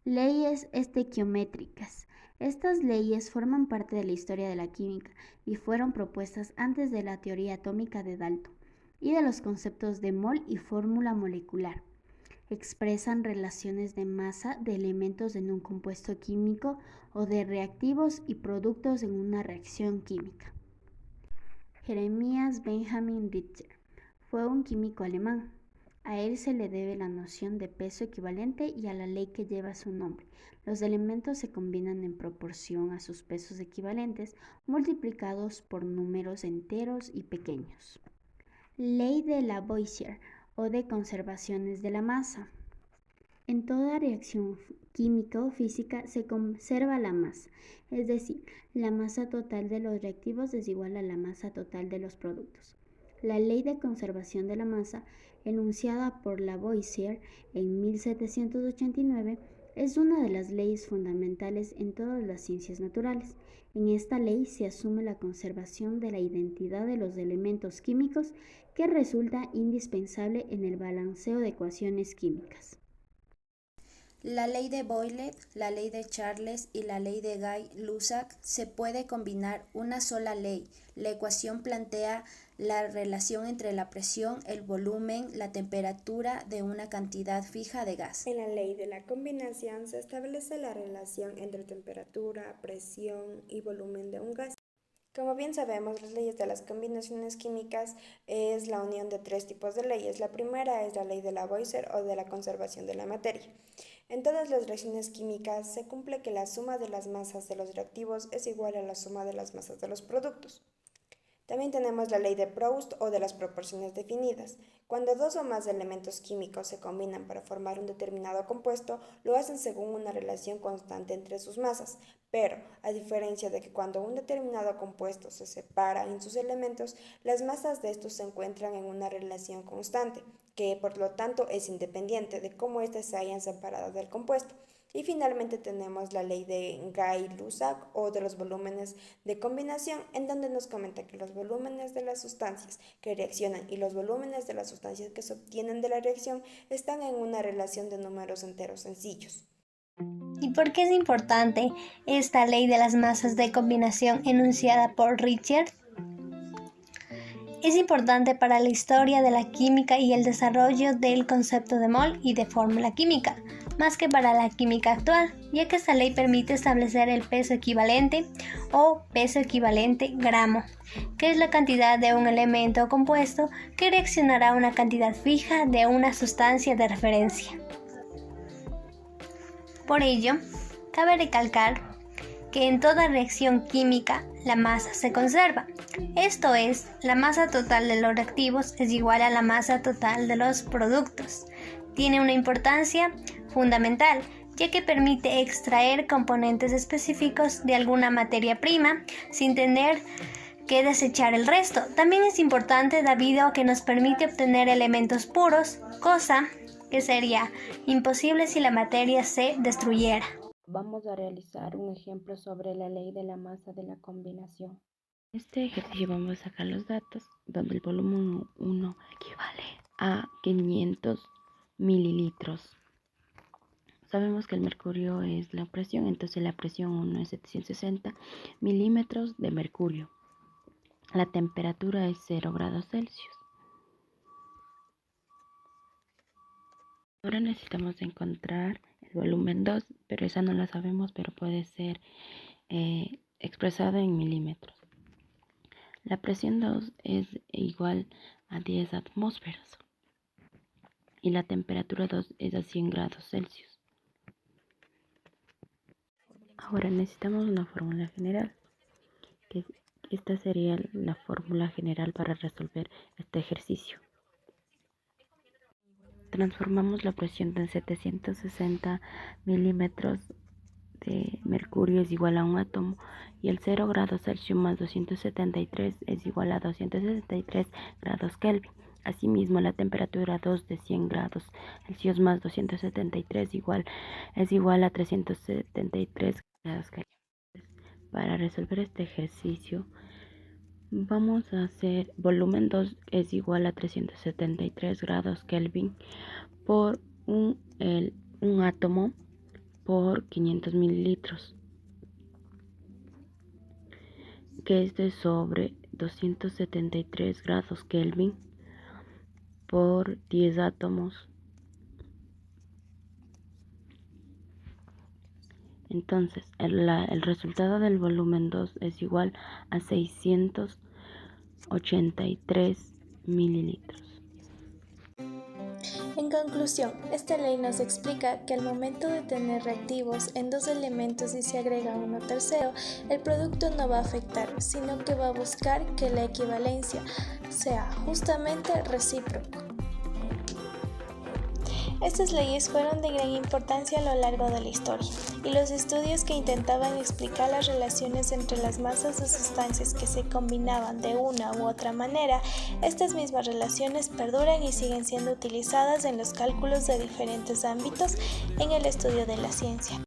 Leyes estequiométricas. Estas leyes forman parte de la historia de la química y fueron propuestas antes de la teoría atómica de Dalton y de los conceptos de mol y fórmula molecular. Expresan relaciones de masa de elementos en un compuesto químico o de reactivos y productos en una reacción química. Jeremías Benjamin Richter fue un químico alemán. A él se le debe la noción de peso equivalente y a la ley que lleva su nombre. Los elementos se combinan en proporción a sus pesos equivalentes multiplicados por números enteros y pequeños. Ley de Lavoisier o de conservaciones de la masa. En toda reacción química o física se conserva la masa, es decir, la masa total de los reactivos es igual a la masa total de los productos. La ley de conservación de la masa, enunciada por Lavoisier en 1789, es una de las leyes fundamentales en todas las ciencias naturales. En esta ley se asume la conservación de la identidad de los elementos químicos que resulta indispensable en el balanceo de ecuaciones químicas. La ley de Boyle, la ley de Charles y la ley de Guy-Lussac se puede combinar una sola ley. La ecuación plantea la relación entre la presión, el volumen, la temperatura de una cantidad fija de gas. En la ley de la combinación se establece la relación entre temperatura, presión y volumen de un gas. Como bien sabemos, las leyes de las combinaciones químicas es la unión de tres tipos de leyes. La primera es la ley de Lavoisier o de la conservación de la materia. En todas las reacciones químicas se cumple que la suma de las masas de los reactivos es igual a la suma de las masas de los productos. También tenemos la ley de Proust o de las proporciones definidas. Cuando dos o más elementos químicos se combinan para formar un determinado compuesto, lo hacen según una relación constante entre sus masas, pero, a diferencia de que cuando un determinado compuesto se separa en sus elementos, las masas de estos se encuentran en una relación constante, que por lo tanto es independiente de cómo éstas se hayan separado del compuesto. Y finalmente tenemos la ley de Guy-Lussac o de los volúmenes de combinación, en donde nos comenta que los volúmenes de las sustancias que reaccionan y los volúmenes de las sustancias que se obtienen de la reacción están en una relación de números enteros sencillos. ¿Y por qué es importante esta ley de las masas de combinación enunciada por Richter? Es importante para la historia de la química y el desarrollo del concepto de mol y de fórmula química, más que para la química actual, ya que esta ley permite establecer el peso equivalente o peso equivalente gramo, que es la cantidad de un elemento o compuesto que reaccionará a una cantidad fija de una sustancia de referencia. Por ello, cabe recalcar que en toda reacción química la masa se conserva. Esto es, la masa total de los reactivos es igual a la masa total de los productos. Tiene una importancia fundamental, ya que permite extraer componentes específicos de alguna materia prima sin tener que desechar el resto. También es importante debido a que nos permite obtener elementos puros, cosa que sería imposible si la materia se destruyera. Vamos a realizar un ejemplo sobre la ley de la masa de la combinación. En este ejercicio vamos a sacar los datos donde el volumen 1 equivale a 500 mililitros. Sabemos que el mercurio es la presión, entonces la presión 1 es 760 milímetros de mercurio. La temperatura es 0 grados Celsius. Ahora necesitamos encontrar el volumen 2, pero esa no la sabemos, pero puede ser expresada en milímetros. La presión 2 es igual a 10 atmósferas y la temperatura 2 es a 100 grados Celsius. Ahora necesitamos una fórmula general, que esta sería la fórmula general para resolver este ejercicio. Transformamos la presión de 760 milímetros de mercurio es igual a un átomo y el 0 grados Celsius más 273 es igual a 273 grados Kelvin. Asimismo, la temperatura 2 de 100 grados Celsius más 273 es igual a 373 grados Kelvin. Para resolver este ejercicio, vamos a hacer volumen 2 es igual a 373 grados Kelvin por un átomo por 500 mililitros, que es de sobre 273 grados Kelvin por 10 átomos. Entonces, el resultado del volumen 2 es igual a 683 mililitros. En conclusión, esta ley nos explica que al momento de tener reactivos en dos elementos y se agrega uno tercero, el producto no va a afectar, sino que va a buscar que la equivalencia sea justamente recíproco. Estas leyes fueron de gran importancia a lo largo de la historia, y los estudios que intentaban explicar las relaciones entre las masas de sustancias que se combinaban de una u otra manera, estas mismas relaciones perduran y siguen siendo utilizadas en los cálculos de diferentes ámbitos en el estudio de la ciencia.